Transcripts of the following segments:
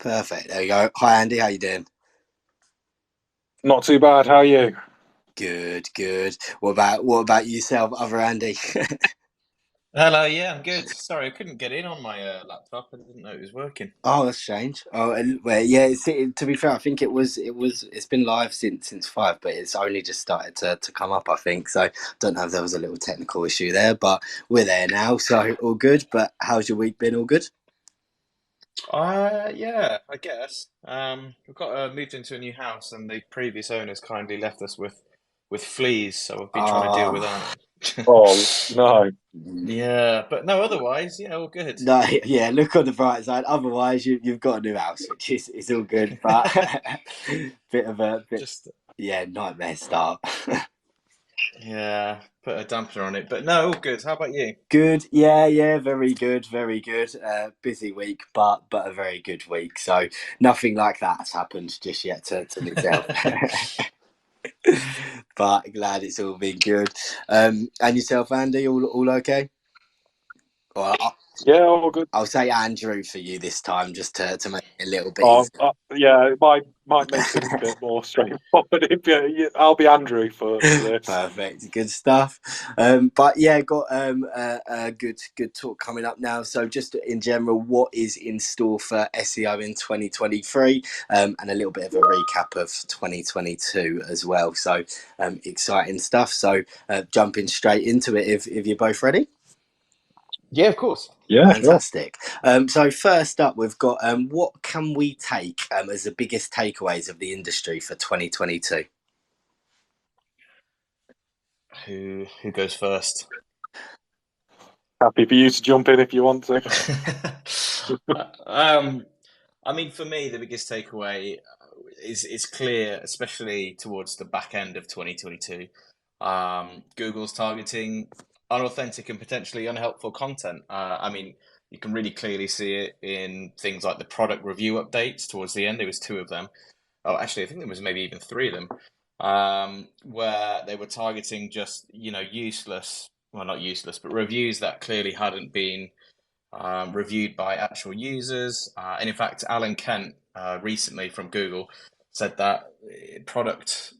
Perfect. There you go. Hi, Andy. How you doing? Not too bad. How are you? Good, good. What about yourself, other Andy? Hello, yeah, I'm good. Sorry, I couldn't get in on my laptop. I didn't know it was working. Oh, that's strange. Oh, well, yeah. To be fair, I think it's been live since five, but it's only just started to come up. I think so. Don't know if there was a little technical issue there, but we're there now, so all good. But how's your week been? All good? Yeah, I guess. We've got moved into a new house, and the previous owners kindly left us with fleas, so I've been trying to deal with Oh, that. Oh no. Yeah, but no, otherwise, yeah, all good. no, yeah. Look on the bright side. Otherwise, you've got a new house, which is all good. But bit of a bit, Just yeah, nightmare start. yeah, put a dampener on it, but no, all good. How about you? Good, yeah, yeah, very good, very good. Busy week, but a very good week. So nothing like that has happened just yet to myself. But glad it's all been good. And yourself, Andy, all okay? Well, Yeah, all good. I'll say Andrew for you this time, just to make it a little bit easier. Yeah, it might make things a bit more straightforward. I'll be Andrew for this. Perfect, good stuff. But yeah, got a good talk coming up now. So just in general, what is in store for SEO in 2023, and a little bit of a recap of 2022 as well. So exciting stuff. So jumping straight into it, if you're both ready. Yeah, of course. Yeah, sure. Fantastic. So first up, we've got what can we take as the biggest takeaways of the industry for 2022? Who goes first? Happy for you to jump in if you want to. Um, I mean, for me, the biggest takeaway is clear, especially towards the back end of 2022. Google's targeting unauthentic and potentially unhelpful content. I mean, you can really clearly see it in things like the product review updates towards the end. There was two of them. Oh, actually, I think there was maybe even three of them, where they were targeting just, useless, well, not useless, but reviews that clearly hadn't been reviewed by actual users. And in fact, Alan Kent recently from Google said that product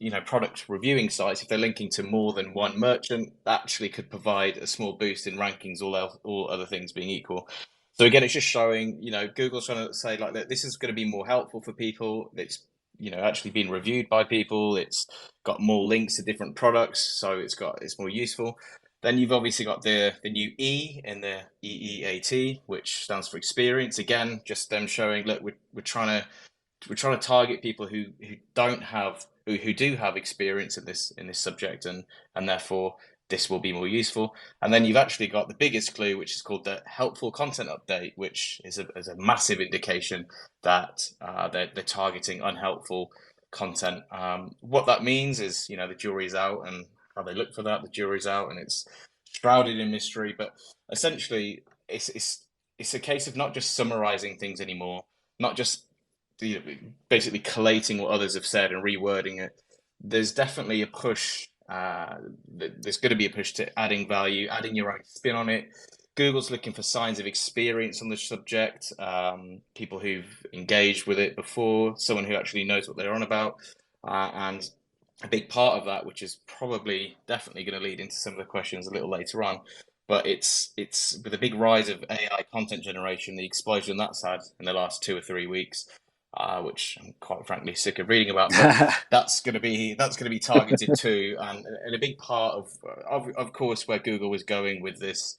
reviewing sites, if they're linking to more than one merchant, actually could provide a small boost in rankings, all other things being equal. So again, it's just showing, Google's trying to say like that this is going to be more helpful for people. It's actually been reviewed by people. It's got more links to different products, so it's more useful. Then you've obviously got the new E in the EEAT, which stands for experience. Again, just them showing, look, we're trying to target people who don't have who do have experience in this subject, and therefore this will be more useful. And then you've actually got the biggest clue, which is called the helpful content update, which is a massive indication that they're targeting unhelpful content. What that means is, the jury's out, and how they look for that, the jury's out, and it's shrouded in mystery. But essentially, it's a case of not just summarizing things anymore, not just basically collating what others have said and rewording it. There's definitely a push. There's going to be a push to adding value, adding your own spin on it. Google's looking for signs of experience on the subject, people who've engaged with it before, someone who actually knows what they're on about, and a big part of that, which is probably definitely going to lead into some of the questions a little later on. But it's with a big rise of AI content generation, the explosion that's had in the last 2 or 3 weeks, which I'm quite frankly sick of reading about. But that's going to be targeted too, and a big part of course where Google was going with this,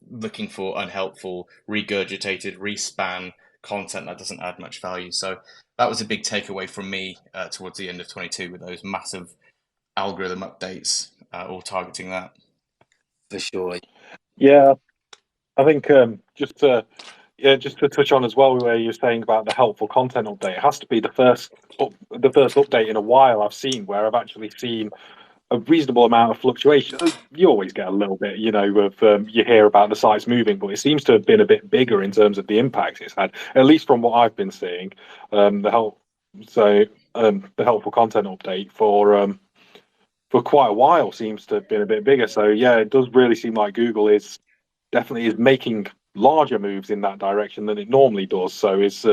looking for unhelpful, regurgitated, respan content that doesn't add much value. So that was a big takeaway from me towards the end of 22 with those massive algorithm updates, all targeting that. For sure. Yeah, I think just to touch on as well, where you're saying about the helpful content update, it has to be the first update in a while I've seen where I've actually seen a reasonable amount of fluctuation. You always get a little bit, of you hear about the sites moving, but it seems to have been a bit bigger in terms of the impact it's had, at least from what I've been seeing. The help, so the helpful content update for quite a while seems to have been a bit bigger. So yeah, it does really seem like Google is definitely making larger moves in that direction than it normally does. So is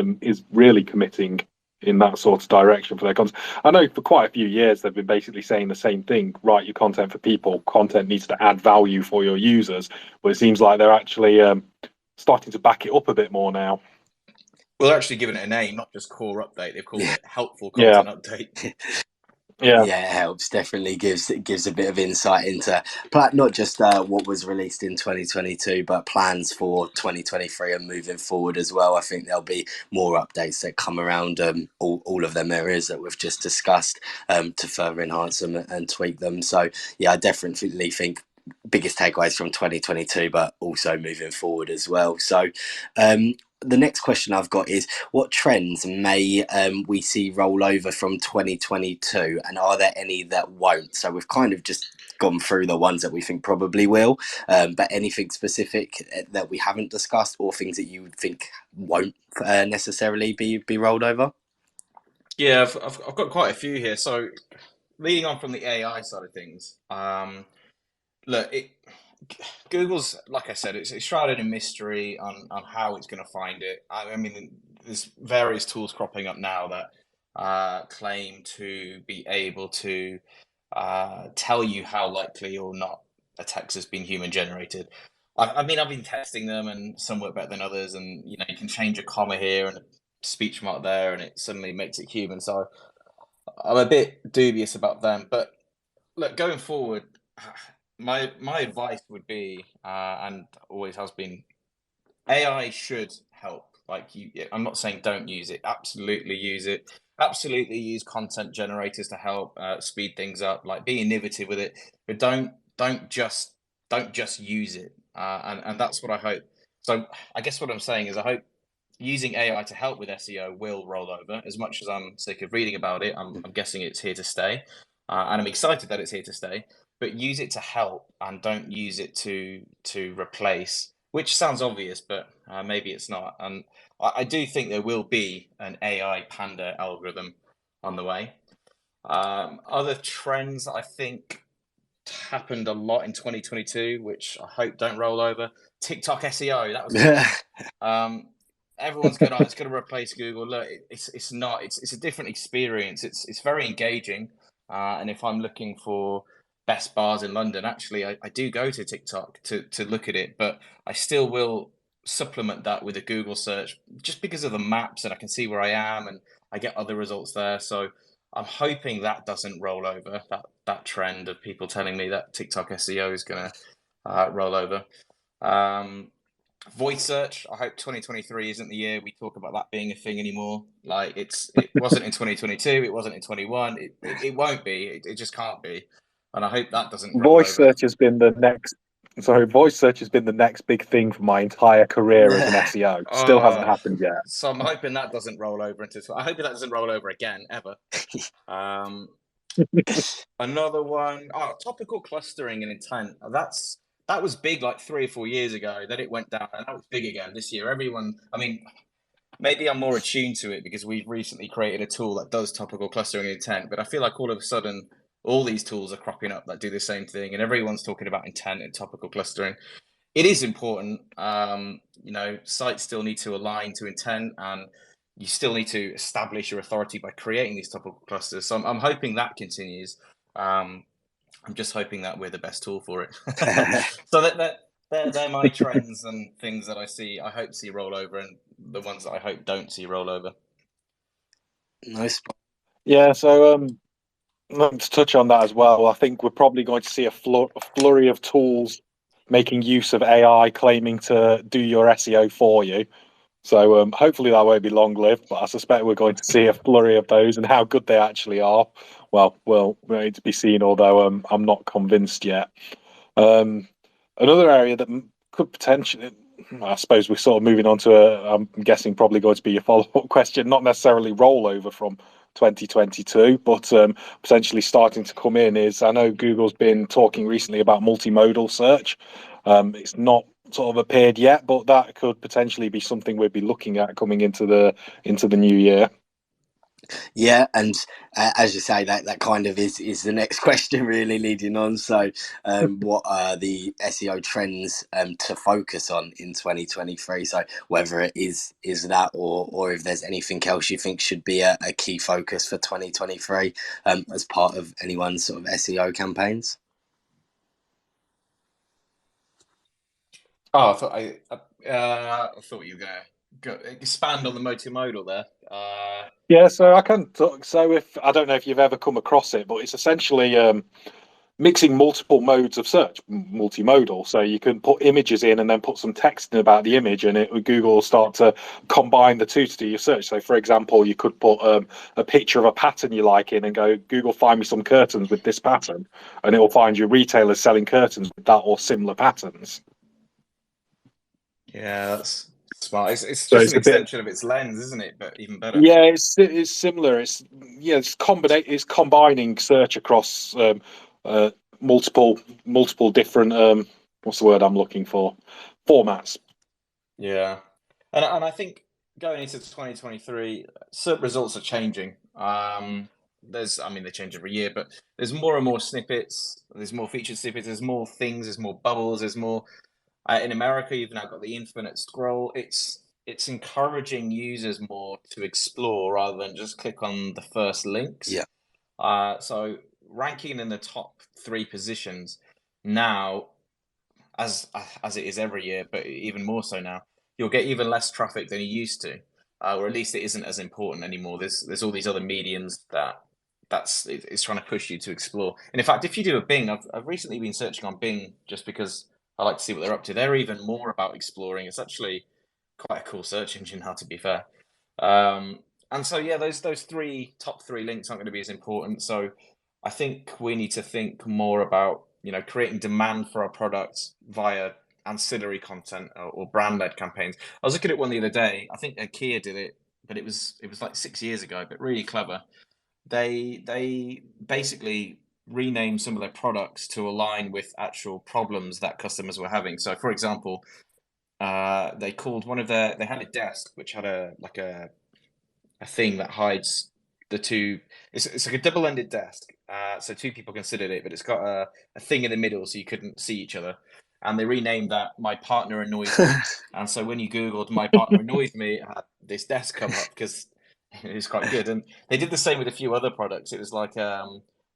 really committing in that sort of direction for their content. I know for quite a few years they've been basically saying the same thing: write your content for people. Content needs to add value for your users. But it seems like they're actually starting to back it up a bit more now. Well, they're actually giving it a name, not just core update. They've called it helpful Yeah. content update. Yeah, it helps. Definitely gives a bit of insight into not just what was released in 2022, but plans for 2023 and moving forward as well. I think there'll be more updates that come around all of them areas that we've just discussed to further enhance them and tweak them. So yeah, I definitely think biggest takeaways from 2022, but also moving forward as well. So the next question I've got is, what trends may we see roll over from 2022, and are there any that won't? So we've kind of just gone through the ones that we think probably will, but anything specific that we haven't discussed, or things that you would think won't necessarily be rolled over? Yeah, I've got quite a few here. So leading on from the AI side of things, look, Google's, like I said, it's shrouded in mystery on how it's going to find it. I mean, there's various tools cropping up now that claim to be able to tell you how likely or not a text has been human generated. I mean, I've been testing them, and some work better than others. And you can change a comma here and a speech mark there, and it suddenly makes it human. So I'm a bit dubious about them. But look, going forward, my advice would be, and always has been, AI should help. Like I'm not saying don't use it. Absolutely use it. Absolutely use content generators to help speed things up. Like be innovative with it, but don't just use it. And that's what I hope. So I guess what I'm saying is I hope using AI to help with SEO will roll over. As much as I'm sick of reading about it, I'm guessing it's here to stay, and I'm excited that it's here to stay. But use it to help, and don't use it to replace. Which sounds obvious, but maybe it's not. And I do think there will be an AI Panda algorithm on the way. Other trends that I think happened a lot in 2022, which I hope don't roll over. TikTok SEO, that was big. Everyone's going, oh, it's going to replace Google. Look, it's not. It's a different experience. It's very engaging. And if I'm looking for best bars in London, actually, I do go to TikTok to look at it, but I still will supplement that with a Google search just because of the maps, and I can see where I am, and I get other results there. So I'm hoping that doesn't roll over, that trend of people telling me that TikTok SEO is going to roll over. Voice search, I hope 2023 isn't the year we talk about that being a thing anymore. Like it wasn't in 2022, it wasn't in 21, it won't be, it just can't be. And I hope that doesn't roll Voice over. search has been the next. Sorry, voice search has been the next big thing for my entire career as an SEO. Still hasn't happened yet. So I'm hoping that doesn't roll over I hope that doesn't roll over again, ever. Another one, topical clustering and intent. That was big like 3 or 4 years ago. Then it went down, and that was big again this year. I mean, maybe I'm more attuned to it because we've recently created a tool that does topical clustering and intent. But I feel like all of a sudden, all these tools are cropping up that do the same thing, and everyone's talking about intent and topical clustering. It is important. Sites still need to align to intent, and you still need to establish your authority by creating these topical clusters. So I'm hoping that continues. I'm just hoping that we're the best tool for it. So they're my trends and things that I hope see roll over, and the ones that I hope don't see roll over. Nice. Yeah, so to touch on that as well, I think we're probably going to see a flurry of tools making use of AI claiming to do your SEO for you. So hopefully that won't be long-lived, but I suspect we're going to see a flurry of those, and how good they actually are, well, remain to be seen, although I'm not convinced yet. Another area that could potentially, I suppose we're sort of moving on to I'm guessing probably going to be a follow-up question, not necessarily rollover from 2022, but potentially starting to come in, is I know Google's been talking recently about multimodal search. It's not sort of appeared yet, but that could potentially be something we'd be looking at coming into the new year. Yeah, and as you say, that kind of is the next question, really leading on. So, what are the SEO trends to focus on in 2023? So, whether it is that, or if there's anything else you think should be a key focus for 2023 as part of anyone's sort of SEO campaigns. Oh, I thought you were going to expand on the multimodal there. Yeah, so I can talk. So if I don't know if you've ever come across it, but it's essentially mixing multiple modes of search, multimodal. So you can put images in and then put some text in about the image, and Google will start to combine the two to do your search. So, for example, you could put a picture of a pattern you like in and go, Google, find me some curtains with this pattern, and it will find you retailers selling curtains with that or similar patterns. Yeah, that's smart. It's So just it's an a bit. extension of its lens, isn't it? But even better. Yeah, it's similar. It's combining search across multiple different what's the word I'm looking for, formats. Yeah, and I think going into 2023, search results are changing. They change every year, but there's more and more snippets. There's more featured snippets. There's more things. There's more bubbles. There's more. In America, you've now got the infinite scroll. It's encouraging users more to explore rather than just click on the first links. Yeah. So ranking in the top 3 positions now, as it is every year, but even more so now, you'll get even less traffic than you used to, or at least it isn't as important anymore. There's all these other mediums it's trying to push you to explore. And in fact, if you do a Bing, I've recently been searching on Bing just because I like to see what they're up to. They're even more about exploring. It's actually quite a cool search engine, now, to be fair. And so yeah, those top three links aren't going to be as important. So I think we need to think more about creating demand for our products via ancillary content or brand led campaigns. I was looking at one the other day. I think IKEA did it, but it was like 6 years ago, but really clever. They basically renamed some of their products to align with actual problems that customers were having. So, for example, they had a desk which had a thing that hides the two. It's like a double-ended desk, so two people can sit at it, but it's got a thing in the middle so you couldn't see each other. And they renamed that "My Partner Annoys Me." And so when you Googled "My Partner Annoys Me," it had this desk come up because it was quite good. And they did the same with a few other products. It was like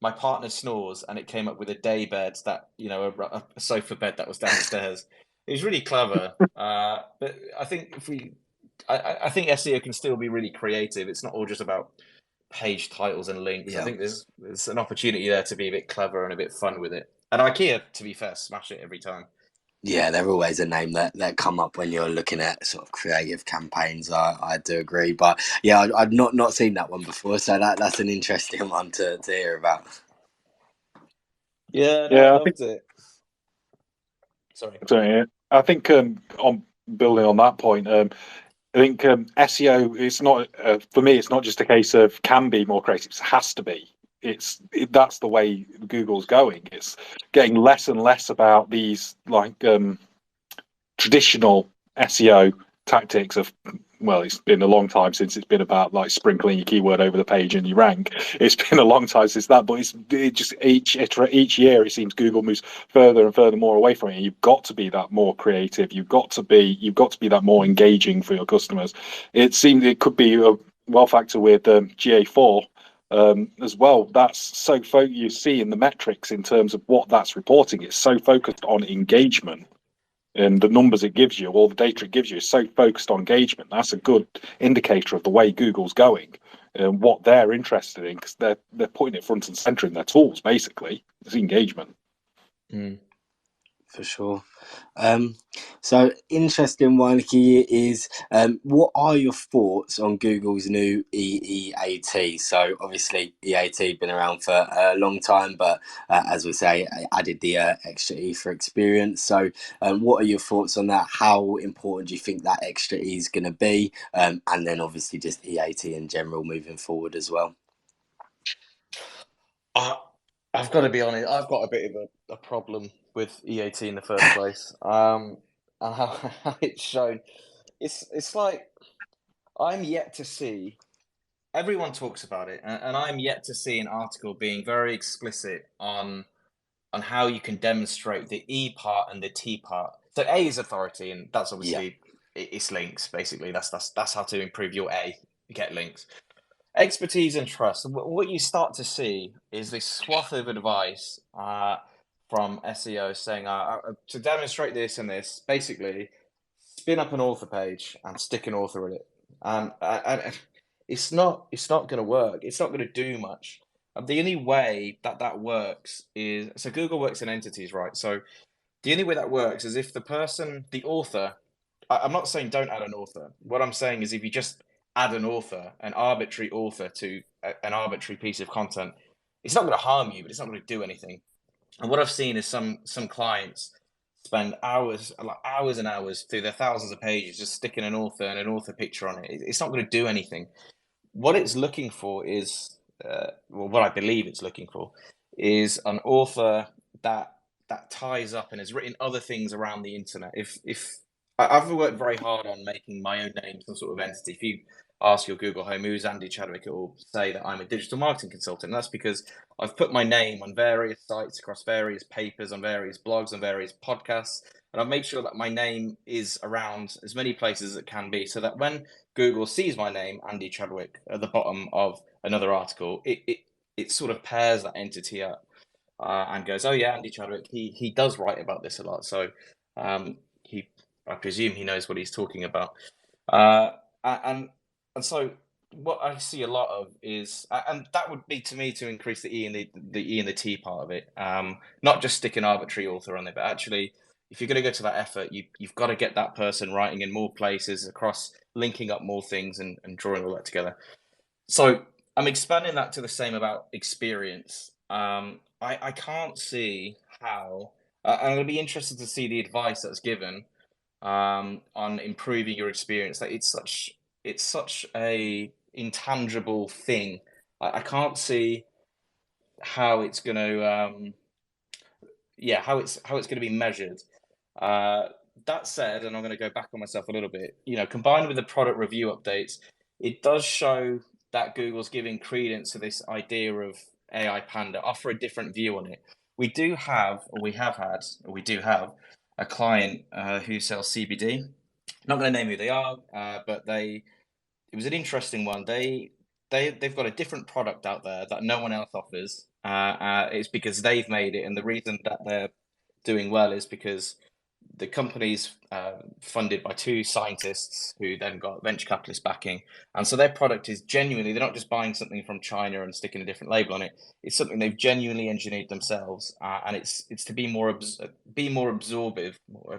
"My Partner Snores," and it came up with a day bed a sofa bed that was downstairs. It was really clever. But I think I think SEO can still be really creative. It's not all just about page titles and links. I Yeah. think there's an opportunity there to be a bit clever and a bit fun with it. And IKEA, to be fair, smash it every time. Yeah, they're always a name that come up when you're looking at sort of creative campaigns. I do agree, but yeah, I've not seen that one before, so that's an interesting one to hear about. Yeah, no, I Yeah, loved it. Sorry. I think on building on that point, I think SEO is not for me. It's not just a case of can be more creative. It has to be. That's the way Google's going. It's getting less and less about these traditional SEO tactics of, well, it's been a long time since it's been about like sprinkling your keyword over the page and you rank. It's been a long time since that, but it just each year it seems Google moves further and further more away from it. You've got to be that more creative. You've got to be that more engaging for your customers. It seems it could be a well factor with GA4 as well. That's so you see in the metrics in terms of what that's reporting. It's so focused on engagement. And the numbers it gives you, all the data it gives you, is so focused on engagement. That's a good indicator of the way Google's going and what they're interested in, because they're putting it front and center in their tools. Basically, it's engagement. For sure. So interesting one here is what are your thoughts on Google's new EEAT? So obviously EAT been around for a long time, but as we say, I added the extra E for experience. So what are your thoughts on that? How important do you think that extra E is going to be? And then obviously just EAT in general moving forward as well. I've got to be honest. I've got a bit of a problem with EAT in the first place, and how it's shown. It's like I'm yet to see everyone talks about it, and I'm yet to see an article being very explicit on how you can demonstrate the E part and the T part. So A is authority, and that's obviously it's links. Basically, that's how to improve your A. You get links. Expertise and trust. What you start to see is this swath of advice from SEO saying to demonstrate this and this. Basically, spin up an author page and stick an author in it. And it's not going to work. It's not going to do much. The only way that works is, so Google works in entities, right? So the only way that works is if the author, I'm not saying don't add an author. What I'm saying is if you just add an arbitrary author to an arbitrary piece of content, it's not going to harm you, but it's not going to do anything. And what I've seen is some clients spend hours and hours through their thousands of pages just sticking an author and an author picture on it. It's not going to do anything. What it's looking for is, what I believe it's looking for is an author that ties up and has written other things around the internet. If I've worked very hard on making my own name some sort of entity. If you ask your Google Home, who's Andy Chadwick, it will say that I'm a digital marketing consultant. And that's because I've put my name on various sites, across various papers, on various blogs, on various podcasts, and I've made sure that my name is around as many places as it can be, so that when Google sees my name, Andy Chadwick, at the bottom of another article, it sort of pairs that entity up and goes, oh yeah, Andy Chadwick, he does write about this a lot, so I presume he knows what he's talking about. And so what I see a lot of is, and that would be to me to increase the E and the E and the T part of it, not just stick an arbitrary author on there, but actually, if you're going to go to that effort, you've got to get that person writing in more places, across linking up more things and drawing all that together. So I'm expanding that to the same about experience. I can't see how. I'm going to be interested to see the advice that's given on improving your experience. Like it's such a intangible thing. I can't see how it's going to how it's going to be measured. That said, and I'm going to go back on myself a little bit, combined with the product review updates, it does show that Google's giving credence to this idea of AI Panda, offer a different view on it. We do have a client who sells CBD. Not going to name who they are, but it was an interesting one. They've got a different product out there that no one else offers. It's because they've made it, and the reason that they're doing well is because the company's funded by two scientists who then got venture capitalist backing, and so their product is genuinely, they're not just buying something from China and sticking a different label on it. It's something they've genuinely engineered themselves, and it's to be more absorptive, more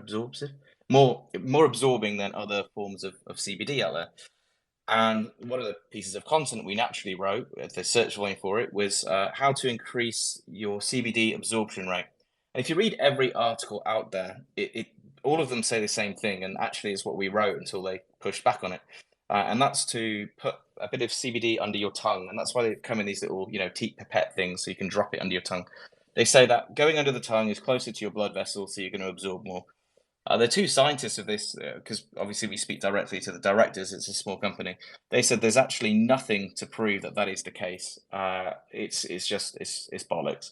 absorbing than other forms of CBD out there. And one of the pieces of content we naturally wrote, the search volume for it, was how to increase your CBD absorption rate. And if you read every article out there, all of them say the same thing, and actually it's what we wrote until they pushed back on it. And that's to put a bit of CBD under your tongue, and that's why they come in these little, teat pipette things, so you can drop it under your tongue. They say that going under the tongue is closer to your blood vessels, so you're going to absorb more. The two scientists of this, because obviously we speak directly to the directors, it's a small company. They said there's actually nothing to prove that is the case. It's bollocks.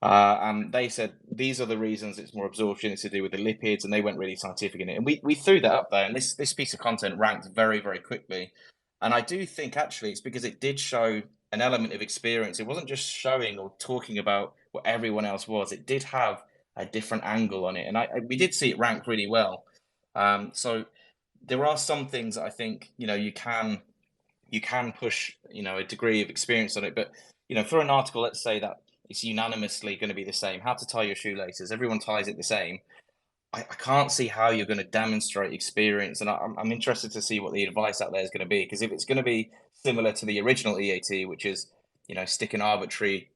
And they said these are the reasons it's more absorption. It's to do with the lipids, and they went really scientific in it. And we threw that up there, and this piece of content ranked very, very quickly. And I do think actually it's because it did show an element of experience. It wasn't just showing or talking about what everyone else was. It did have a different angle on it, and we did see it rank really well. So there are some things that I think you can push a degree of experience on it, but for an article, let's say that it's unanimously going to be the same. How to tie your shoelaces? Everyone ties it the same. I can't see how you're going to demonstrate experience, and I'm interested to see what the advice out there is going to be, because if it's going to be similar to the original EAT, which is stick an arbitrary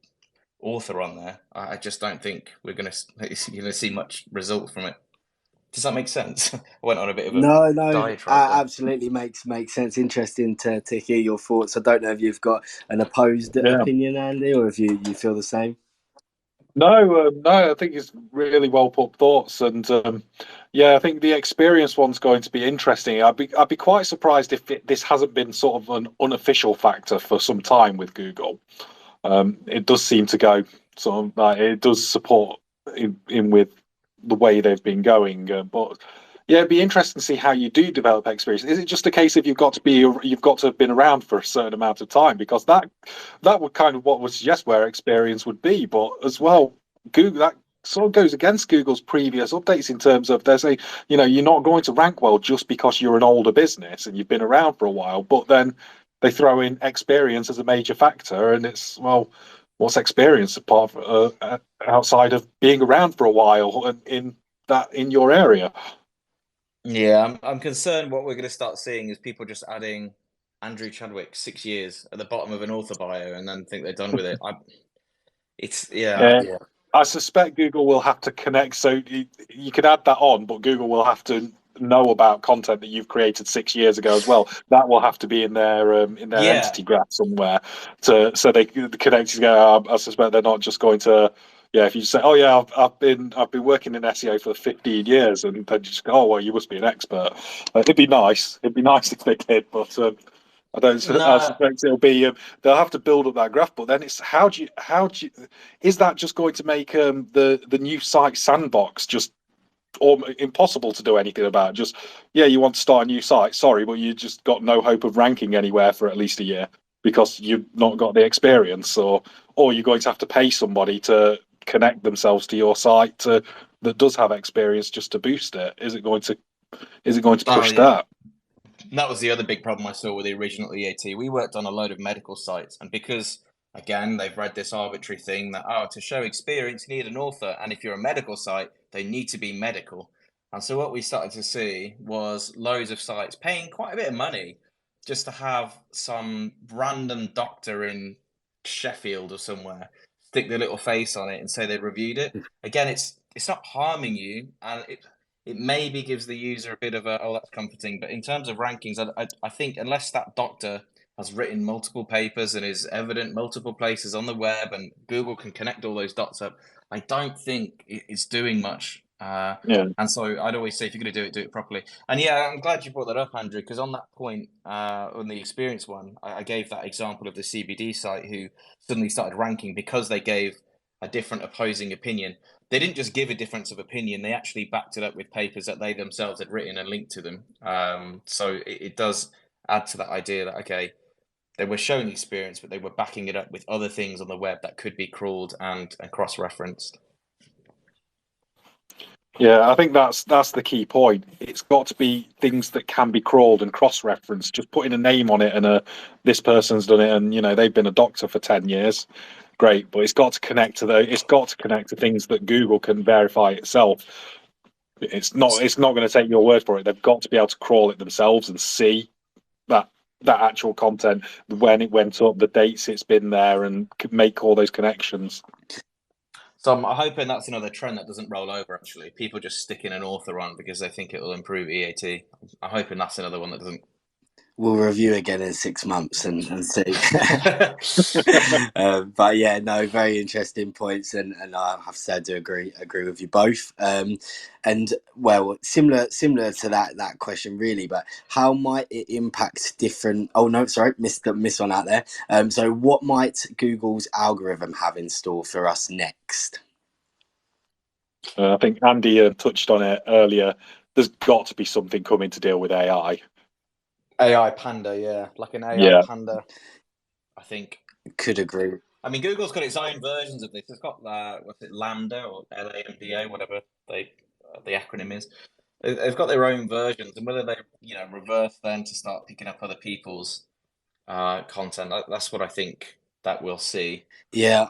author on there, I just don't think we're going to see much result from it. Does that make sense? I went on a bit of a diatribe there. Absolutely makes sense. Interesting to hear your thoughts. I don't know if you've got an opposed opinion, Andy, or if you feel the same. No, I think it's really well put thoughts, and yeah, I think the experience one's going to be interesting. I'd be quite surprised if this hasn't been sort of an unofficial factor for some time with Google. It does seem to go sort of like it does support in with the way they've been going, but yeah, it'd be interesting to see how you do develop experience. Is it just a case of you've got to have been around for a certain amount of time? Because that would kind of what would suggest where experience would be, but as well, Google that sort of goes against Google's previous updates in terms of there's a you're not going to rank well just because you're an older business and you've been around for a while, but then they throw in experience as a major factor, and it's well, what's experience apart outside of being around for a while and in your area? Yeah, I'm concerned what we're going to start seeing is people just adding Andrew Chadwick 6 years at the bottom of an author bio and then think they're done with it. It's yeah. Yeah. I suspect Google will have to connect. So you can add that on, but Google will have to know about content that you've created 6 years ago as well. That will have to be in their Yeah. entity graph somewhere so they connect together. I suspect they're not just going to. Yeah, if you say, "Oh yeah, I've been working in SEO for 15 years," and then just go, "Oh well, you must be an expert." It'd be nice. It'd be nice if they did, but I don't. I No. suspect it'll be. They'll have to build up that graph, but then it's how do you is that just going to make the new site sandbox just impossible to do anything about? Just yeah, you want to start a new site, sorry, but you just got no hope of ranking anywhere for at least a year because you've not got the experience, or you're going to have to pay somebody to connect themselves to your site that does have experience just to boost it. Is it going to Oh push yeah. that? That was the other big problem I saw with the original EAT. We worked on a load of medical sites, and because again they've read this arbitrary thing that to show experience you need an author, and if you're a medical site, they need to be medical. And so what we started to see was loads of sites paying quite a bit of money just to have some random doctor in Sheffield or somewhere stick their little face on it and say they reviewed it. Again, it's not harming you, and it maybe gives the user a bit of a, oh, that's comforting. But in terms of rankings, I think unless that doctor has written multiple papers and is evident multiple places on the web and Google can connect all those dots up, I don't think it's doing much. Yeah. And so I'd always say if you're going to do it properly. And yeah, I'm glad you brought that up, Andrew, because on that point, on the experience one, I gave that example of the CBD site who suddenly started ranking because they gave a different opposing opinion. They didn't just give a difference of opinion; they actually backed it up with papers that they themselves had written and linked to them. So it does add to that idea that okay, they were showing experience, but they were backing it up with other things on the web that could be crawled and cross-referenced. Yeah, I think that's the key point. It's got to be things that can be crawled and cross-referenced. Just putting a name on it and this person's done it, and they've been a doctor for 10 years. Great, but it's got to connect to It's got to connect to things that Google can verify itself. It's not. It's not going to take your word for it. They've got to be able to crawl it themselves and see that actual content, when it went up, the dates it's been there, and make all those connections. So I'm hoping that's another trend that doesn't roll over. Actually, people just sticking an author on because they think it will improve EAT. I'm hoping that's another one that doesn't. We'll review again in 6 months and see. But yeah, no, very interesting points, and I have to say I do agree with you both. And well, similar to that question really, but how might it impact different? Oh no, sorry, missed one out there. So what might Google's algorithm have in store for us next? I think Andy touched on it earlier. There's got to be something coming to deal with AI. AI Panda, yeah, like an AI Panda. I think could agree. I mean, Google's got its own versions of this. It's got what's it, Lambda or LAMDA, whatever the acronym is. They've got their own versions, and whether they reverse them to start picking up other people's content, that's what I think that we'll see. Yeah.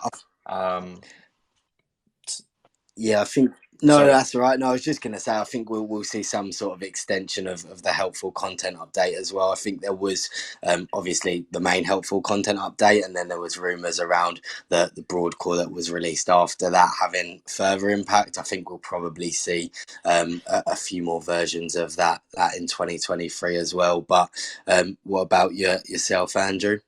Yeah, I think that's all right. No, I was just going to say I think we'll see some sort of extension of the helpful content update as well. I think there was obviously the main helpful content update, and then there was rumours around the broad core that was released after that having further impact. I think we'll probably see a few more versions of that in 2023 as well. But what about yourself, Andrew?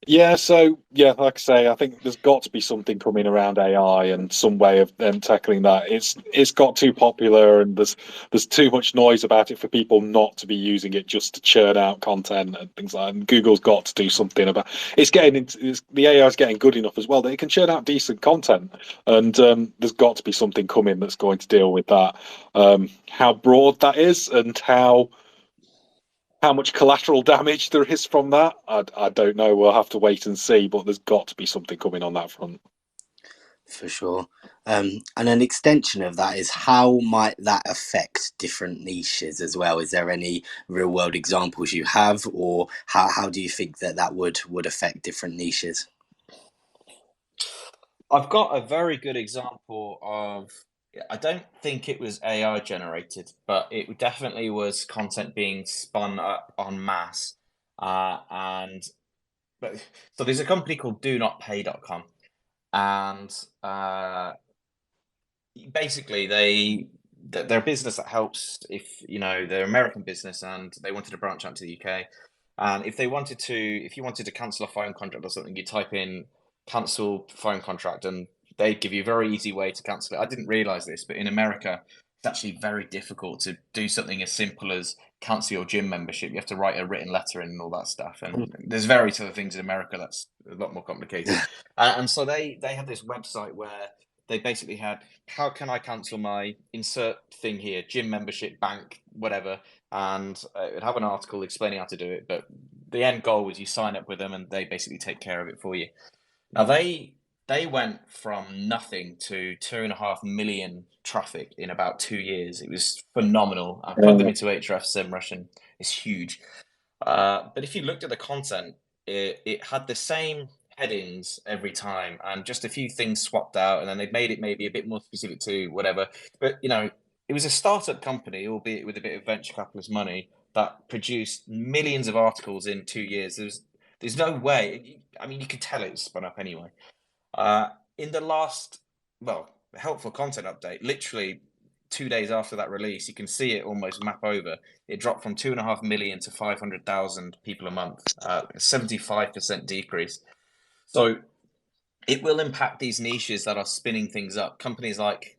Yeah, so yeah, like I say, I think there's got to be something coming around AI and some way of them tackling that. It's got too popular, and there's too much noise about it for people not to be using it just to churn out content and things like that. And Google's got to do something about it's getting into the AI is getting good enough as well that it can churn out decent content, and there's got to be something coming that's going to deal with that. How broad that is and how much collateral damage there is from that, I don't know. We'll have to wait and see, but there's got to be something coming on that front. For sure. And an extension of that is how might that affect different niches as well? Is there any real world examples you have, or how do you think that would affect different niches? I've got a very good example of. I don't think it was AI generated, but it definitely was content being spun up en masse. And but so there's a company called DoNotPay.com, and basically they're a business that helps if they're an American business and they wanted to branch out to the UK, and if you wanted to cancel a phone contract or something, you type in cancel phone contract and they give you a very easy way to cancel it. I didn't realize this, but in America it's actually very difficult to do something as simple as cancel your gym membership. You have to write a written letter in and all that stuff, and there's various other things in America that's a lot more complicated. And so they had this website where they basically had, how can I cancel my insert thing here, gym membership, bank, whatever, and it would have an article explaining how to do it. But the end goal was you sign up with them and they basically take care of it for you. Now they went from nothing to 2.5 million traffic in about 2 years. It was phenomenal. I plugged them into Ahrefs SEMrush and it's huge. But if you looked at the content, it had the same headings every time and just a few things swapped out, and then they made it maybe a bit more specific to whatever. But it was a startup company, albeit with a bit of venture capitalist money, that produced millions of articles in 2 years. There's no way. I mean, you could tell it was spun up anyway. In the last, well, helpful content update, literally 2 days after that release, you can see it almost map over. It dropped from 2.5 million to 500,000 people a month, 75% decrease. So it will impact these niches that are spinning things up. Companies like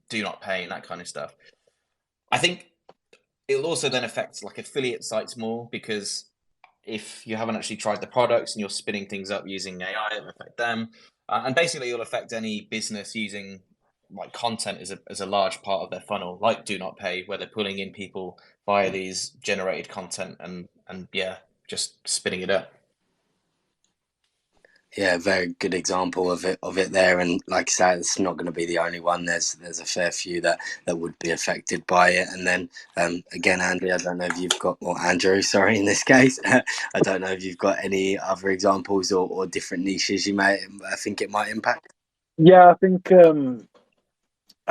Do Not Pay and that kind of stuff. I think it'll also then affect like affiliate sites more, because if you haven't actually tried the products and you're spinning things up using AI, it'll affect them. And basically, it'll affect any business using like content as a large part of their funnel, like Do Not Pay, where they're pulling in people via these generated content and yeah, just spinning it up. Yeah, very good example of it there, and like I say, it's not going to be the only one. There's a fair few that would be affected by it. And then again, Andy, I don't know if you've got, or Andrew, sorry, in this case, I don't know if you've got any other examples or different niches you may think it might impact. Yeah, I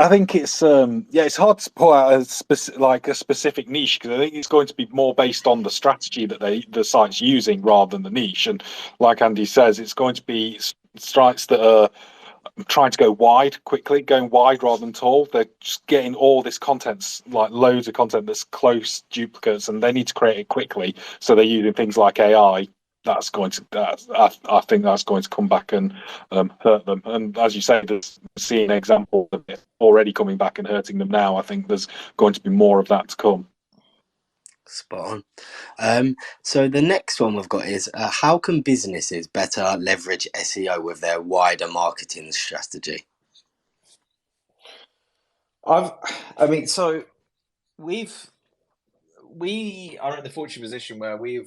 think it's it's hard to pull out a specific niche, because I think it's going to be more based on the strategy that the site's using rather than the niche. And like Andy says, it's going to be sites that are trying to go wide quickly, going wide rather than tall. They're just getting all this content, like loads of content that's close duplicates, and they need to create it quickly. So they're using things like AI. I think that's going to come back and hurt them. And as you say, there's seeing examples of it already coming back and hurting them now. I think there's going to be more of that to come. Spot on. So the next one we've got is how can businesses better leverage SEO with their wider marketing strategy? So we are in the fortunate position where we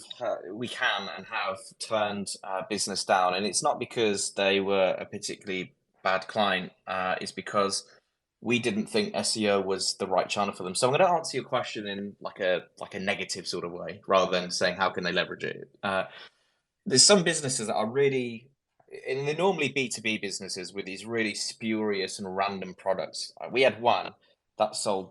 can and have turned business down, and it's not because they were a particularly bad client. It's because we didn't think SEO was the right channel for them. So I'm going to answer your question in like a negative sort of way, rather than saying how can they leverage it. There's some businesses that are really, and they're normally B2B businesses with these really spurious and random products. We had one that sold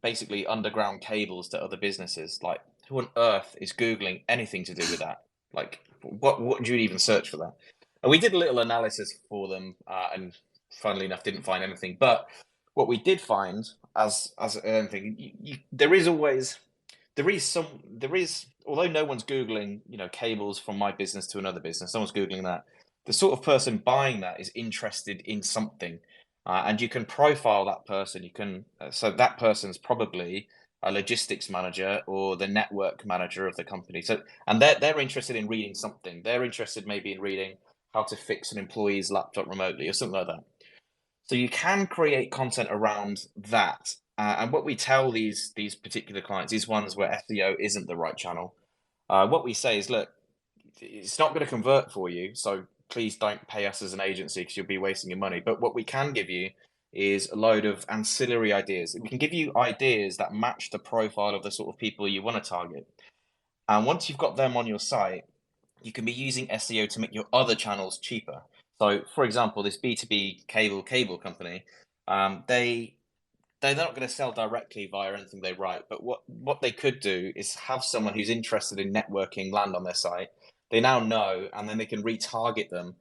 basically underground cables to other businesses. Like, who on earth is Googling anything to do with that? Like, what do you even search for that? And we did a little analysis for them, and funnily enough, didn't find anything. But what we did find, as anything, there is always although no one's Googling, cables from my business to another business, no one's Googling that. The sort of person buying that is interested in something, and you can profile that person. So that person's probably a logistics manager or the network manager of the company. So, and they're interested in reading something. They're interested maybe in reading how to fix an employee's laptop remotely or something like that. So you can create content around that. And what we tell these particular clients, these ones where SEO isn't the right channel, what we say is, look, it's not going to convert for you, so please don't pay us as an agency because you'll be wasting your money. But what we can give you is a load of ancillary ideas. We can give you ideas that match the profile of the sort of people you want to target. And once you've got them on your site, you can be using SEO to make your other channels cheaper. So, for example, this B2B cable company, they're not going to sell directly via anything they write, but what they could do is have someone who's interested in networking land on their site. They now know, and then they can retarget them,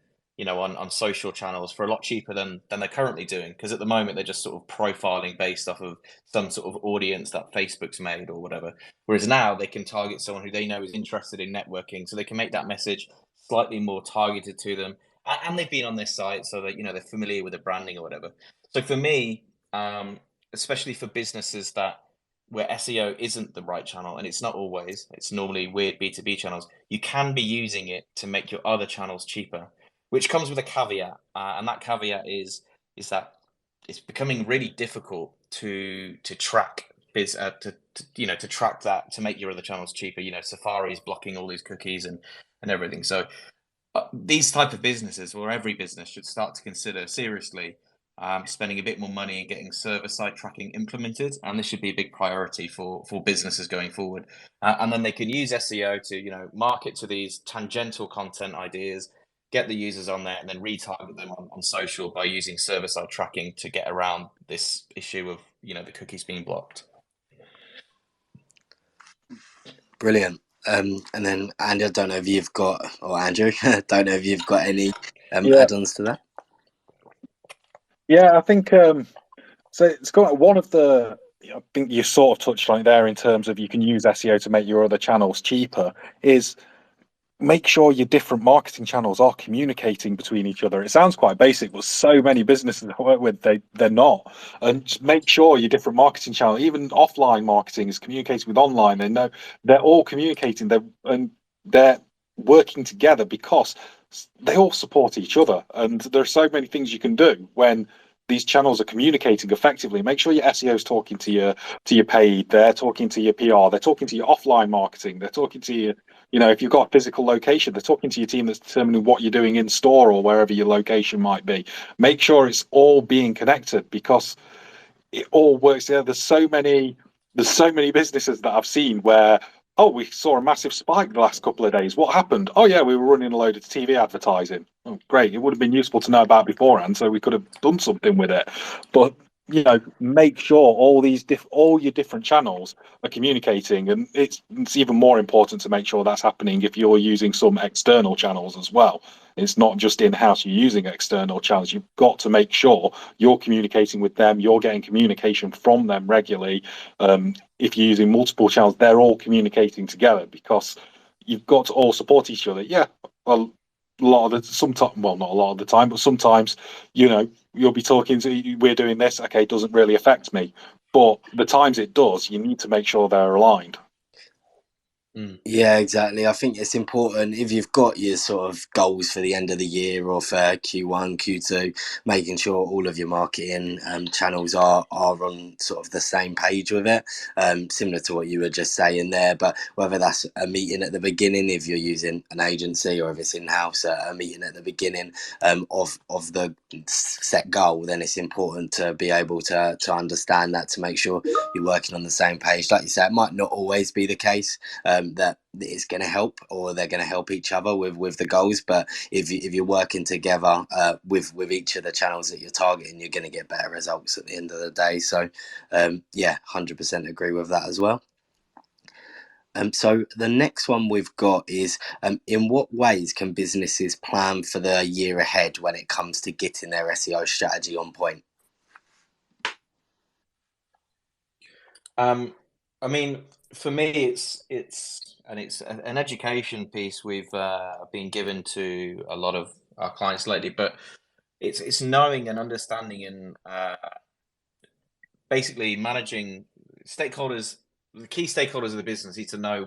on social channels for a lot cheaper than they're currently doing. Because at the moment they're just sort of profiling based off of some sort of audience that Facebook's made or whatever. Whereas now they can target someone who they know is interested in networking, so they can make that message slightly more targeted to them. And they've been on this site, so that they're familiar with the branding or whatever. So for me, especially for businesses where SEO isn't the right channel, and it's not always, it's normally weird B2B channels, you can be using it to make your other channels cheaper, which comes with a caveat. And that caveat is that it's becoming really difficult to track to track that, to make your other channels cheaper. Safari's blocking all these cookies and everything. So these type of businesses, or every business, should start to consider seriously spending a bit more money and getting server-side tracking implemented, and this should be a big priority for businesses going forward. And then they can use SEO to market to these tangential content ideas, get the users on there, and then retarget them on social by using server-side tracking to get around this issue of the cookies being blocked. Brilliant. And then Andy, I don't know if you've got, or Andrew, I don't know if you've got any add-ons to that. Yeah, I think so. It's got one of the. I think you sort of touched on it there in terms of you can use SEO to make your other channels cheaper. Is make sure your different marketing channels are communicating between each other. It sounds quite basic, but so many businesses I work with, they're not. And just make sure your different marketing channels, even offline marketing, is communicating with online. They know they're all communicating. They're working together because they all support each other. And there are so many things you can do when these channels are communicating effectively. Make sure your SEO is talking to your paid, they're talking to your PR, they're talking to your offline marketing, they're talking to your, if you've got a physical location, they're talking to your team that's determining what you're doing in store or wherever your location might be. Make sure it's all being connected because it all works together. There's so many businesses that I've seen where, oh, we saw a massive spike the last couple of days. What happened? Oh yeah, we were running a load of TV advertising. Oh, great. It would have been useful to know about beforehand, so we could have done something with it. But make sure all your different channels are communicating, and it's even more important to make sure that's happening if you're using some external channels as well. It's not just in-house, you're using external channels. You've got to make sure you're communicating with them, you're getting communication from them regularly. If you're using multiple channels, they're all communicating together because you've got to all support each other. Yeah, well, not a lot of the time, but sometimes, you'll be talking to, we're doing this, okay, it doesn't really affect me. But the times it does, you need to make sure they're aligned. Yeah, exactly. I think it's important if you've got your sort of goals for the end of the year or for Q1, Q2, making sure all of your marketing channels are on sort of the same page with it, similar to what you were just saying there. But whether that's a meeting at the beginning, if you're using an agency, or if it's in-house, a meeting at the beginning of the set goal, then it's important to be able to understand that, to make sure you're working on the same page. Like you say, it might not always be the case that it's going to help, or they're going to help each other with the goals, but if you're working together with each of the channels that you're targeting, you're going to get better results at the end of the day. So 100% agree with that as well. So the next one we've got is in what ways can businesses plan for the year ahead when it comes to getting their SEO strategy on point? I mean, For me, it's an education piece we've been given to a lot of our clients lately, but it's knowing and understanding and basically managing stakeholders. The key stakeholders of the business need to know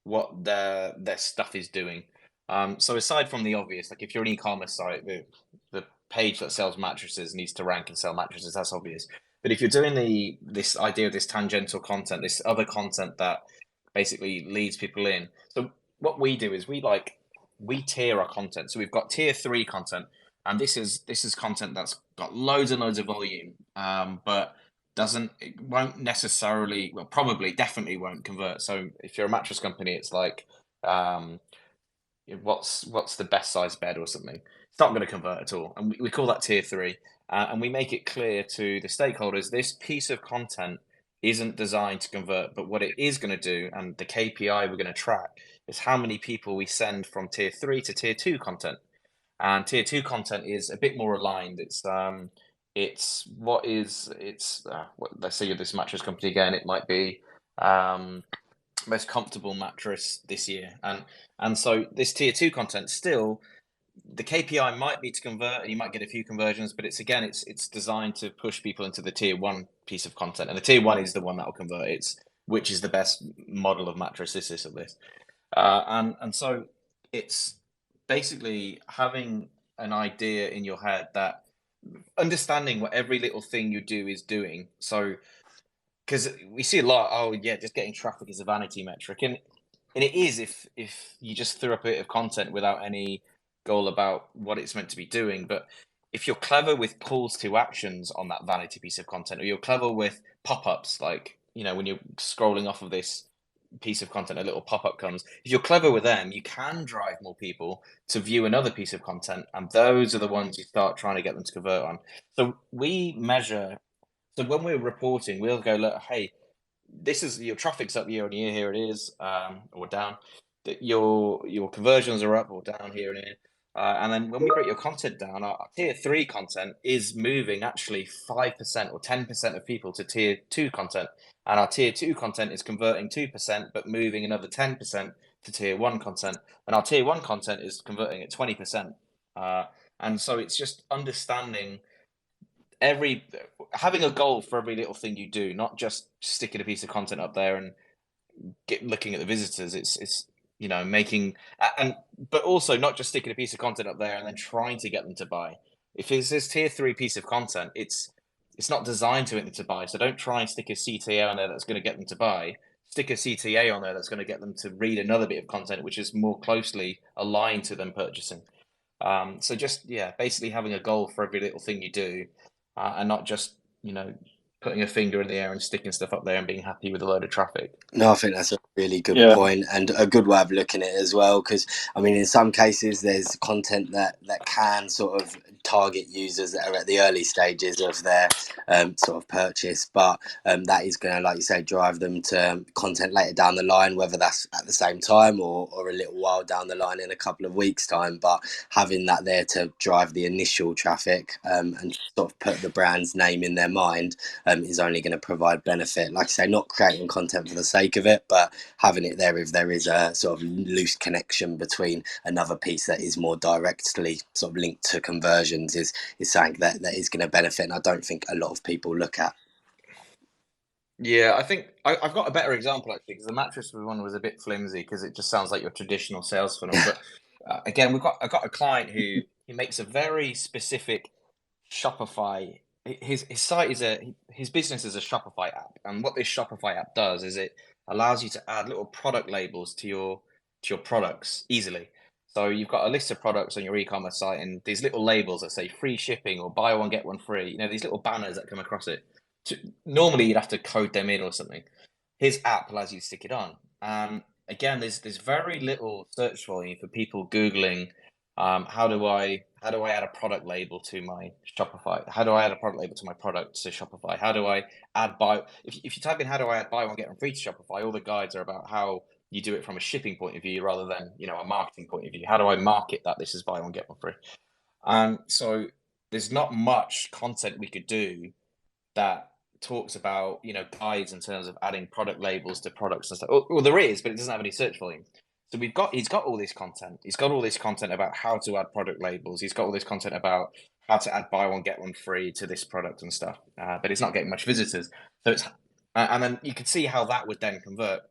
what their stuff is doing. So aside from the obvious, like if you're an e-commerce site, the page that sells mattresses needs to rank and sell mattresses. That's obvious. But if you're doing this idea of this tangential content, this other content that basically leads people in. So what we do is we tier our content. So we've got tier 3 content, and this is content that's got loads and loads of volume, but it won't necessarily, well, probably definitely won't convert. So if you're a mattress company, it's like what's the best size bed or something. It's not going to convert at all, and we call that tier 3, and we make it clear to the stakeholders this piece of content isn't designed to convert, but what it is going to do, and the KPI we're going to track, is how many people we send from tier 3 to tier 2 content. And tier 2 content is a bit more aligned. What let's say you're this mattress company again, it might be most comfortable mattress this year, and so this tier 2 content, still the KPI might be to convert, and you might get a few conversions, but it's designed to push people into the tier 1 piece of content, and the tier 1 is the one that will convert. It's which is the best model of mattress, this or this, and so it's basically having an idea in your head, that understanding what every little thing you do is doing. So because we see a lot, oh yeah, just getting traffic is a vanity metric, and it is if you just threw up a bit of content without any goal about what it's meant to be doing. But if you're clever with calls to actions on that vanity piece of content, or you're clever with pop-ups, like when you're scrolling off of this piece of content, a little pop-up comes. If you're clever with them, you can drive more people to view another piece of content, and those are the ones you start trying to get them to convert on. So we measure. So when we're reporting, we'll go, look, hey, this is your traffic's up year on year. Here it is, or down. That your conversions are up or down here and here. And then when we break your content down, our tier 3 content is moving actually 5% or 10% of people to tier 2 content, and our tier 2 content is converting 2%, but moving another 10% to tier 1 content, and our tier 1 content is converting at 20%. And so it's just understanding having a goal for every little thing you do, not just sticking a piece of content up there and looking at the visitors. It's making, but also not just sticking a piece of content up there and then trying to get them to buy. If it's this tier 3 piece of content, it's not designed to get them to buy. So don't try and stick a CTA on there that's going to get them to buy. Stick a CTA on there that's going to get them to read another bit of content which is more closely aligned to them purchasing. So just basically having a goal for every little thing you do, and not just putting a finger in the air and sticking stuff up there and being happy with a load of traffic. No, I think that's a really good point, and a good way of looking at it as well, because I mean in some cases there's content that can sort of target users that are at the early stages of their sort of purchase, but that is going to, like you say, drive them to content later down the line, whether that's at the same time or a little while down the line in a couple of weeks time. But having that there to drive the initial traffic and sort of put the brand's name in their mind is only going to provide benefit. Like I say, not creating content for the sake of it, but having it there if there is a sort of loose connection between another piece that is more directly sort of linked to conversions is something that is going to benefit, and I don't think a lot of people look at. Yeah, I think I've got a better example actually, because the mattress one was a bit flimsy because it just sounds like your traditional sales funnel. But again, I've got a client who he makes a very specific Shopify. His site is his business is a Shopify app, and what this Shopify app does is it allows you to add little product labels to your products easily. So you've got a list of products on your e-commerce site, and these little labels that say free shipping or buy one get one free. These little banners that come across it. Normally you'd have to code them in or something. His app allows you to stick it on. Again, there's very little search volume for people Googling how do I add a product label to my Shopify? How do I add a product label to my product to Shopify? How do I add if you type in how do I add buy one get one free to Shopify, all the guides are about how you do it from a shipping point of view rather than a marketing point of view. How do I market that this is buy one get one free? So there's not much content we could do that talks about, guides in terms of adding product labels to products and stuff. Well, there is, but it doesn't have any search volume. So he's got all this content. He's got all this content about how to add product labels. He's got all this content about how to add buy one get one free to this product and stuff. But it's not getting much visitors. So and then you can see how that would then convert.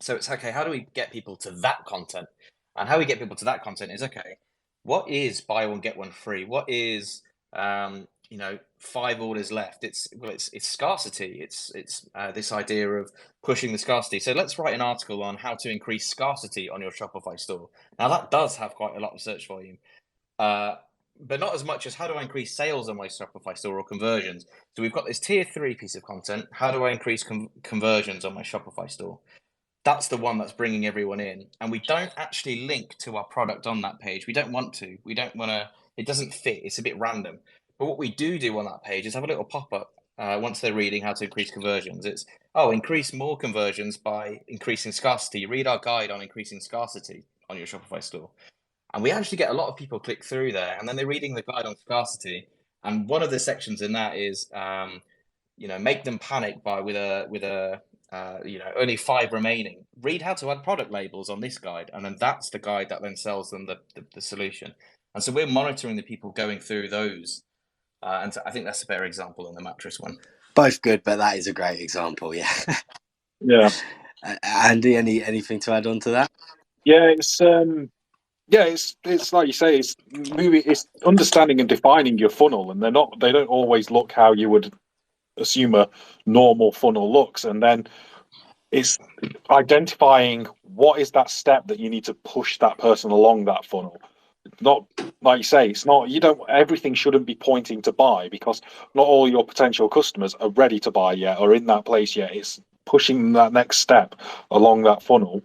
So it's okay. How do we get people to that content? And how we get people to that content is okay. What is buy one get one free? What is 5 orders left? It's scarcity. It's this idea of pushing the scarcity. So let's write an article on how to increase scarcity on your Shopify store. Now that does have quite a lot of search volume, but not as much as how do I increase sales on my Shopify store or conversions. So we've got this tier 3 piece of content. How do I increase conversions on my Shopify store? That's the one that's bringing everyone in, and we don't actually link to our product on that page. We don't want to. We don't want to. It doesn't fit. It's a bit random. But what we do on that page is have a little pop-up once they're reading how to increase conversions. It's, increase more conversions by increasing scarcity. Read our guide on increasing scarcity on your Shopify store. And we actually get a lot of people click through there, and then they're reading the guide on scarcity. And one of the sections in that is, make them panic with only 5 remaining. Read how to add product labels on this guide, and then that's the guide that then sells them the solution. And so we're monitoring the people going through those. And so I think that's a better example than the mattress one. Both good, but that is a great example. Yeah. Yeah. Andy, anything to add on to that? Yeah, it's like you say, it's understanding and defining your funnel, and they don't always look how you would assume a normal funnel looks, and then it's identifying what is that step that you need to push that person along that funnel. Not like you say, everything shouldn't be pointing to buy, because not all your potential customers are ready to buy yet or in that place yet. It's pushing that next step along that funnel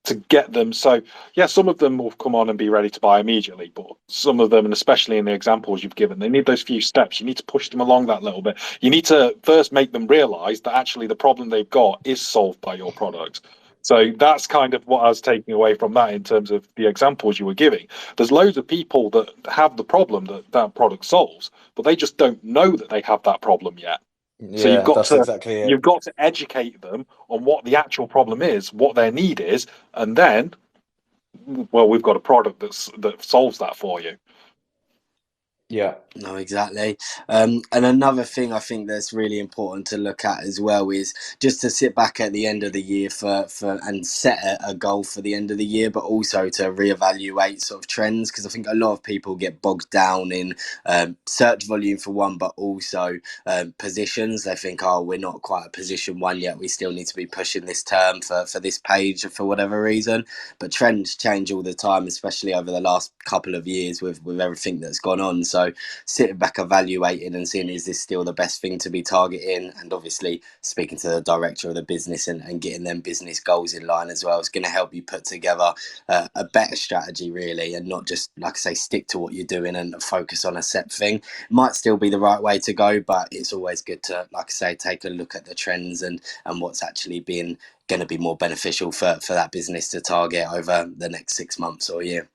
to get them. So yeah, some of them will come on and be ready to buy immediately, but some of them, and especially in the examples you've given, they need those few steps. You need to push them along that little bit. You need to first make them realize that actually the problem they've got is solved by your product. So that's kind of what I was taking away from that in terms of the examples you were giving. There's loads of people that have the problem that product solves, but they just don't know that they have that problem yet. Yeah, so you've got to educate them on what the actual problem is, what their need is, and then, well, we've got a product that solves that for you. Yeah. No, exactly. And another thing I think that's really important to look at as well is just to sit back at the end of the year and set a goal for the end of the year, but also to reevaluate sort of trends, because I think a lot of people get bogged down in search volume for one, but also positions. They think, we're not quite at position 1 yet. We still need to be pushing this term for this page for whatever reason. But trends change all the time, especially over the last couple of years with everything that's gone on. So sitting back, evaluating and seeing, is this still the best thing to be targeting? And obviously speaking to the director of the business and getting them business goals in line as well is going to help you put together a better strategy, really, and not just, like I say, stick to what you're doing and focus on a set thing. It might still be the right way to go, but it's always good to, like I say, take a look at the trends and what's actually going to be more beneficial for that business to target over the next 6 months or a year.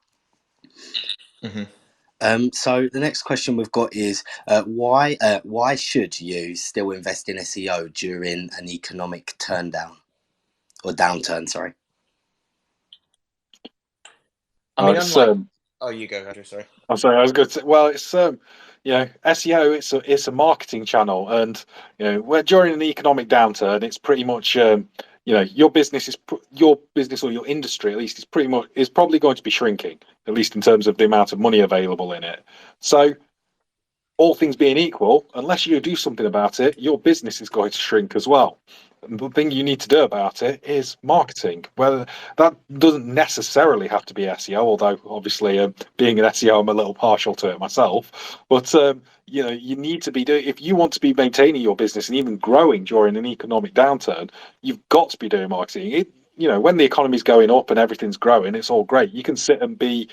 Mm-hmm. So the next question we've got is why should you still invest in SEO during an economic downturn? Sorry. I mean, you go, Andrew. Sorry. I'm sorry. I was going to say. Well, it's SEO. It's a marketing channel, and during an economic downturn, it's pretty much your business or your industry at least is probably going to be shrinking, at least in terms of the amount of money available in it. So all things being equal, unless you do something about it, your business is going to shrink as well. And the thing you need to do about it is marketing. Well, that doesn't necessarily have to be SEO, although obviously being an SEO, I'm a little partial to it myself. But you need to be doing, if you want to be maintaining your business and even growing during an economic downturn, you've got to be doing marketing. When the economy's going up and everything's growing, it's all great. You can sit and be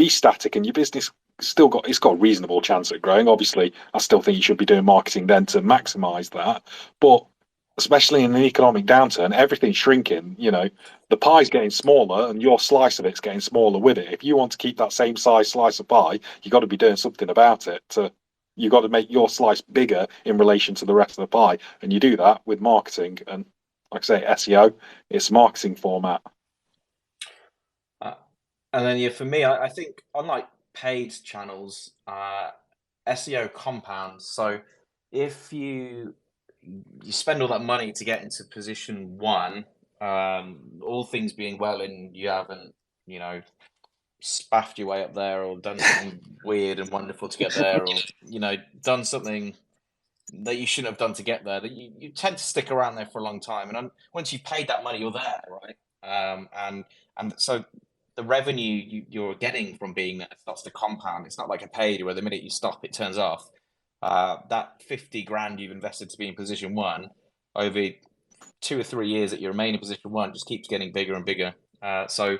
static, and your business it's got a reasonable chance at growing. Obviously, I still think you should be doing marketing then to maximize that. But especially in an economic downturn, everything's shrinking. The pie's getting smaller, and your slice of it's getting smaller with it. If you want to keep that same size slice of pie, you've got to be doing something about it to You've got to make your slice bigger in relation to the rest of the pie, and you do that with marketing. And like I say, SEO, it's a marketing format. And then yeah, for me, I think unlike paid channels, SEO compounds. So if you spend all that money to get into position one, all things being well, and you haven't, spaffed your way up there or done something weird and wonderful to get there, or done something that you shouldn't have done to get there, that you tend to stick around there for a long time. And once you've paid that money, you're there, right? And so the revenue you're getting from being there starts to compound. It's not like a paid where the minute you stop, it turns off. That 50 grand you've invested to be in position one over 2 or 3 years that you remain in position one just keeps getting bigger and bigger. So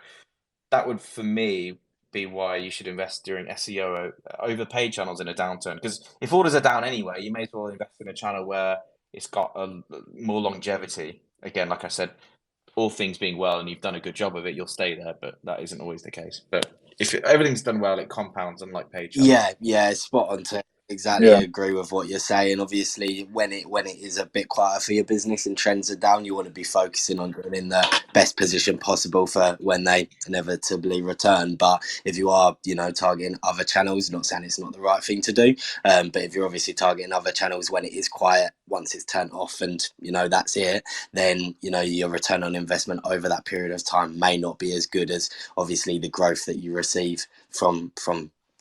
that would, for me, be why you should invest during SEO over paid channels in a downturn. Because if orders are down anyway, you may as well invest in a channel where it's got more longevity. Again, like I said, all things being well and you've done a good job of it, you'll stay there, but that isn't always the case. But if everything's done well, it compounds, unlike paid channels. Yeah, spot on to exactly agree with what you're saying. Obviously, when it is a bit quieter for your business and trends are down, you want to be focusing on being in the best position possible for when they inevitably return. But if you are, targeting other channels, not saying it's not the right thing to do, but if you're obviously targeting other channels when it is quiet, once it's turned off and that's it, then your return on investment over that period of time may not be as good as obviously the growth that you receive from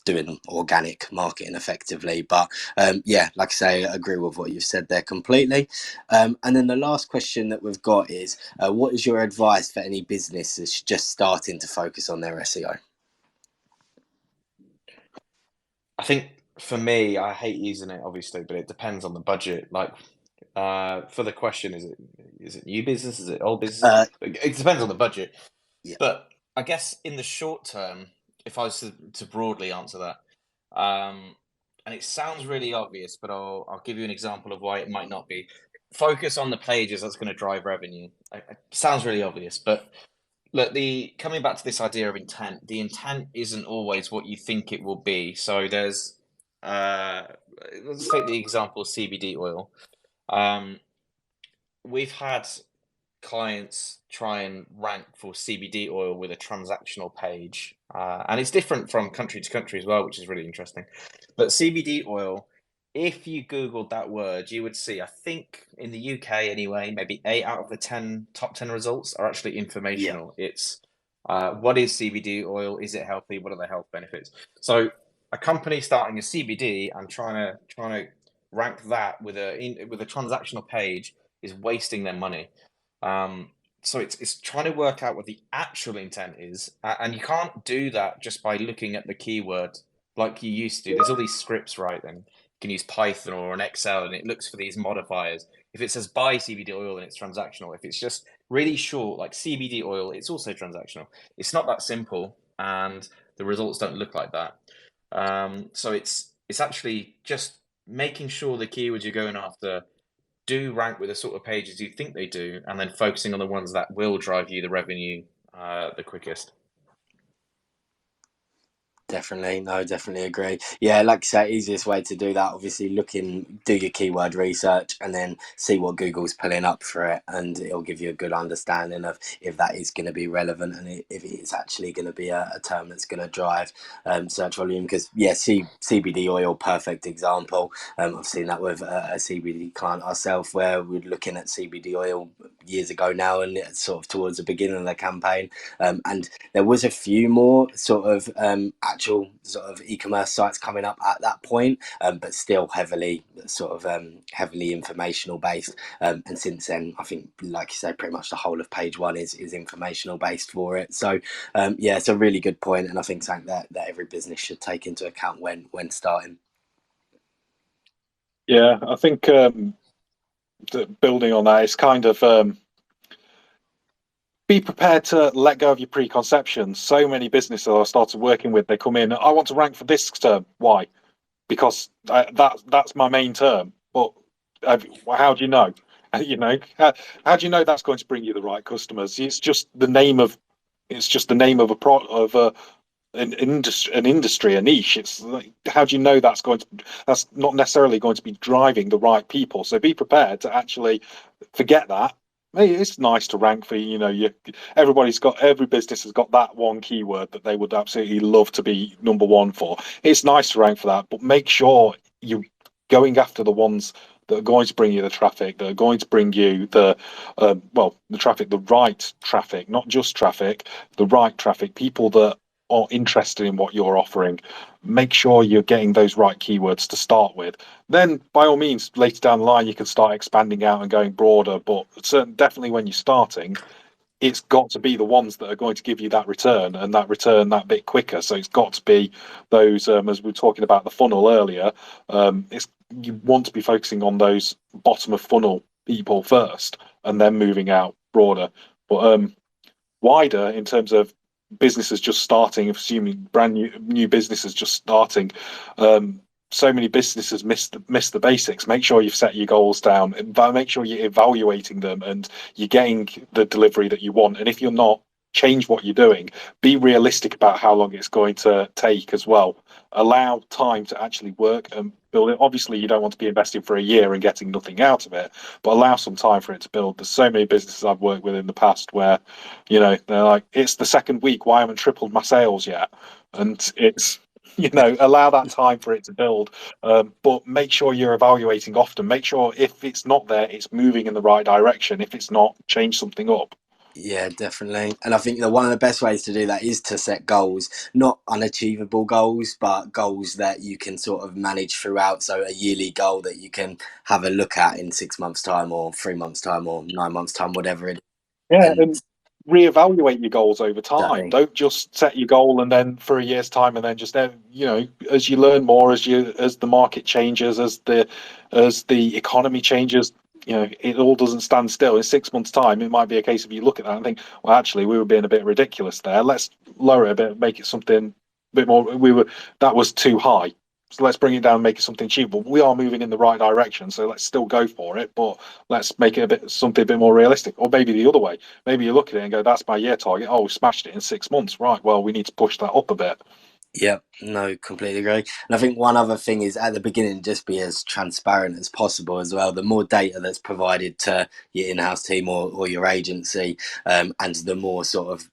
doing organic marketing effectively. But like I say, I agree with what you've said there completely. And then the last question that we've got is, what is your advice for any business that's just starting to focus on their SEO? I think for me, I hate using it obviously, but it depends on the budget. Like for the question, is it new business? Is it old business? It depends on the budget. Yeah. But I guess in the short term, if I was to broadly answer that, and it sounds really obvious, but I'll give you an example of why it might not be. Focus on the pages that's going to drive revenue. It sounds really obvious, but look, coming back to this idea of intent, the intent isn't always what you think it will be. So there's let's take the example of CBD oil. We've had clients try and rank for CBD oil with a transactional page, and it's different from country to country as well, which is really interesting. But CBD oil, if you Googled that word, you would see, I think in the UK anyway, maybe 8 out of the top 10 results are actually informational. Yeah. It's what is CBD oil? Is it healthy? What are the health benefits? So a company starting a CBD and trying to rank that with a transactional page is wasting their money. So it's trying to work out what the actual intent is, and you can't do that just by looking at the keyword like you used to. There's all these scripts, right? And you can use Python or an Excel, and it looks for these modifiers. If it says buy CBD oil, then it's transactional. If it's just really short, like CBD oil, it's also transactional. It's not that simple, and the results don't look like that. So it's actually just making sure the keywords you're going after do rank with the sort of pages you think they do, and then focusing on the ones that will drive you the revenue the quickest. Definitely agree. Yeah, like you say, easiest way to do that, obviously do your keyword research and then see what Google's pulling up for it, and it'll give you a good understanding of if that is going to be relevant and if it is actually going to be a term that's going to drive search volume. Because CBD oil, perfect example. I've seen that with a CBD client ourselves, where we're looking at CBD oil years ago now, and it's sort of towards the beginning of the campaign, and there was a few more sort of actual sort of e-commerce sites coming up at that point, but still heavily informational based, and since then I think, like you say, pretty much the whole of page one is informational based for it. So it's a really good point, and I think something that every business should take into account when starting. Yeah, I think building on that, it's kind of be prepared to let go of your preconceptions. So many businesses I started working with, they come in, I want to rank for this term. Why? Because that's my main term. But how do you know? How do you know that's going to bring you the right customers? It's just the name of a an industry, a niche. It's like, how do you know that's not necessarily going to be driving the right people? So be prepared to actually forget that. Hey, it's nice to rank for, every business has got that one keyword that they would absolutely love to be number one for. It's nice to rank for that, but make sure you're going after the ones that are going to bring you the traffic, that are going to bring you the traffic, the right traffic, not just traffic, the right traffic, people that are interested in what you're offering. Make sure you're getting those right keywords to start with. Then, by all means, later down the line, you can start expanding out and going broader. But definitely when you're starting, it's got to be the ones that are going to give you that return, and that return that bit quicker. So it's got to be those, as we were talking about the funnel earlier, you want to be focusing on those bottom of funnel people first, and then moving out broader. But wider in terms of businesses just starting, assuming brand new businesses just starting, so many businesses miss the basics. Make sure you've set your goals down, and make sure you're evaluating them and you're getting the delivery that you want. And if you're not, change what you're doing. Be realistic about how long it's going to take as well. Allow time to actually work and build it. Obviously, you don't want to be investing for a year and getting nothing out of it, but allow some time for it to build. There's so many businesses I've worked with in the past where, they're like, it's the second week, why haven't tripled my sales yet? And it's, allow that time for it to build, but make sure you're evaluating often. Make sure if it's not there, it's moving in the right direction. If it's not, change something up. Yeah, definitely. And I think that one of the best ways to do that is to set goals, not unachievable goals, but goals that you can sort of manage throughout. So a yearly goal that you can have a look at in 6 months' time or 3 months' time or 9 months' time, whatever it is. Yeah, And and reevaluate your goals over time. exactly. Don't just set your goal and then for a year's time and then just as you learn more, as the market changes, as the economy changes, it all doesn't stand still. In 6 months' time, it might be a case of you look at that and think, well, actually, we were being a bit ridiculous there. Let's lower it a bit, make it something a bit more. That was too high. So let's bring it down and make it something achievable. We are moving in the right direction, so let's still go for it, but let's make it something a bit more realistic. Or maybe the other way. Maybe you look at it and go, that's my year target. Oh, we smashed it in 6 months. Right, well, we need to push that up a bit. Yep, no, completely agree. And I think one other thing is at the beginning, just be as transparent as possible as well. The more data that's provided to your in-house team or your agency, and the more sort of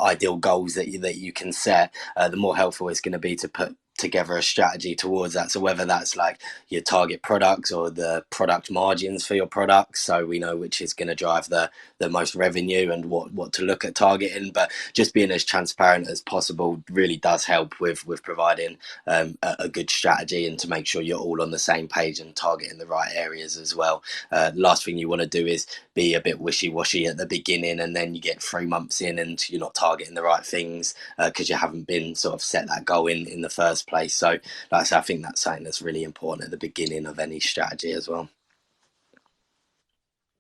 ideal goals that you can set, the more helpful it's going to be to put together a strategy towards that. So whether that's like your target products or the product margins for your products, so we know which is going to drive the most revenue and what to look at targeting. But just being as transparent as possible really does help with providing a good strategy and to make sure you're all on the same page and targeting the right areas as well. Last thing you want to do is be a bit wishy-washy at the beginning and then you get 3 months in and you're not targeting the right things because you haven't been sort of set that goal in the first place. So like I say, I think that's something that's really important at the beginning of any strategy as well.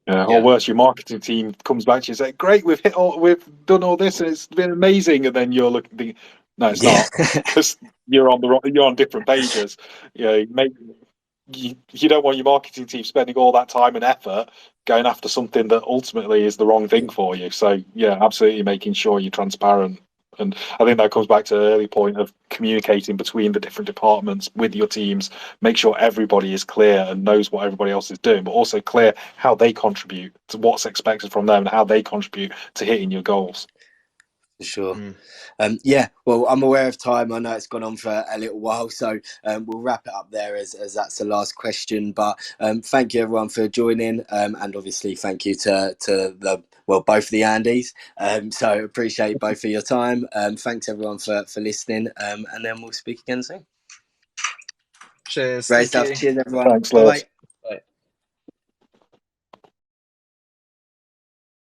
Yeah, or worse, your marketing team comes back to you and say, "Great, we've done all this, and it's been amazing." And then you're looking, no, it's not, because you're on different pages. You don't want your marketing team spending all that time and effort going after something that ultimately is the wrong thing for you. So yeah, absolutely making sure you're transparent. And I think that comes back to the early point of communicating between the different departments with your teams. Make sure everybody is clear and knows what everybody else is doing, but also clear how they contribute to what's expected from them and how they contribute to hitting your goals. For sure. Yeah, well, I'm aware of time. I know it's gone on for a little while, so we'll wrap it up there as that's the last question. But thank you everyone for joining, and obviously thank you to both of the Andys. So appreciate both of your time. Thanks everyone for listening, and then we'll speak again soon. Cheers. Great Thank stuff. you. Cheers everyone. Thanks, Bye Lewis. bye.